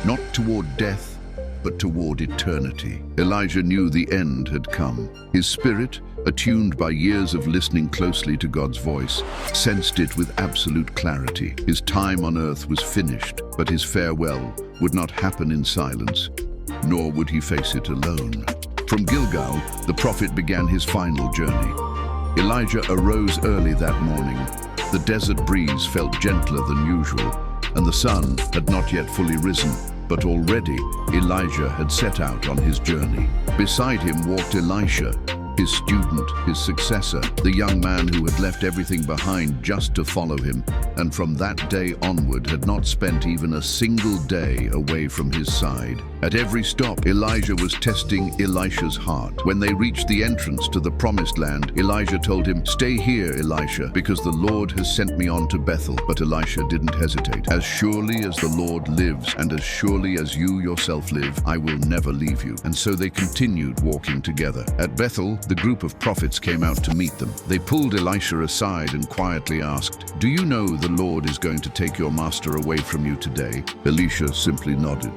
not toward death, but toward eternity. Elijah knew the end had come. His spirit, attuned by years of listening closely to God's voice, sensed it with absolute clarity. His time on earth was finished, but his farewell would not happen in silence, nor would he face it alone. From Gilgal, the prophet began his final journey. Elijah arose early that morning. The desert breeze felt gentler than usual, and the sun had not yet fully risen, but already Elijah had set out on his journey. Beside him walked Elisha, his student, his successor, the young man who had left everything behind just to follow him, and from that day onward had not spent even a single day away from his side. At every stop, Elijah was testing Elisha's heart. When they reached the entrance to the promised land, Elijah told him, "Stay here, Elisha, because the Lord has sent me on to Bethel." But Elisha didn't hesitate. "As surely as the Lord lives, and as surely as you yourself live, I will never leave you." And so they continued walking together. At Bethel, the group of prophets came out to meet them. They pulled Elisha aside and quietly asked, "Do you know the Lord is going to take your master away from you today?" Elisha simply nodded.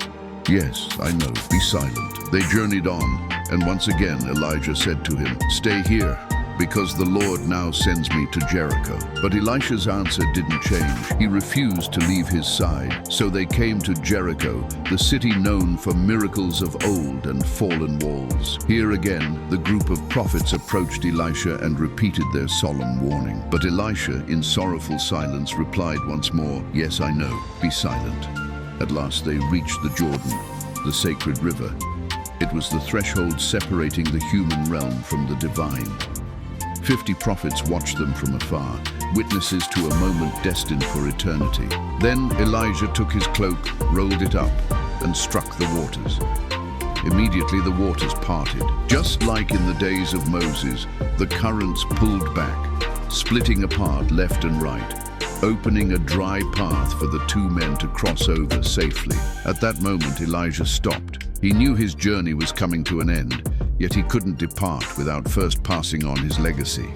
"Yes, I know. Be silent." They journeyed on, and once again Elijah said to him, "Stay here, because the Lord now sends me to Jericho." But Elisha's answer didn't change. He refused to leave his side. So they came to Jericho, the city known for miracles of old and fallen walls. Here again, the group of prophets approached Elisha and repeated their solemn warning. But Elisha, in sorrowful silence, replied once more, "Yes, I know. Be silent." At last they reached the Jordan, the sacred river. It was the threshold separating the human realm from the divine. 50 prophets watched them from afar, witnesses to a moment destined for eternity. Then Elijah took his cloak, rolled it up, and struck the waters. Immediately the waters parted. Just like in the days of Moses, the currents pulled back, splitting apart left and right, opening a dry path for the two men to cross over safely. At that moment, Elijah stopped. He knew his journey was coming to an end, yet he couldn't depart without first passing on his legacy.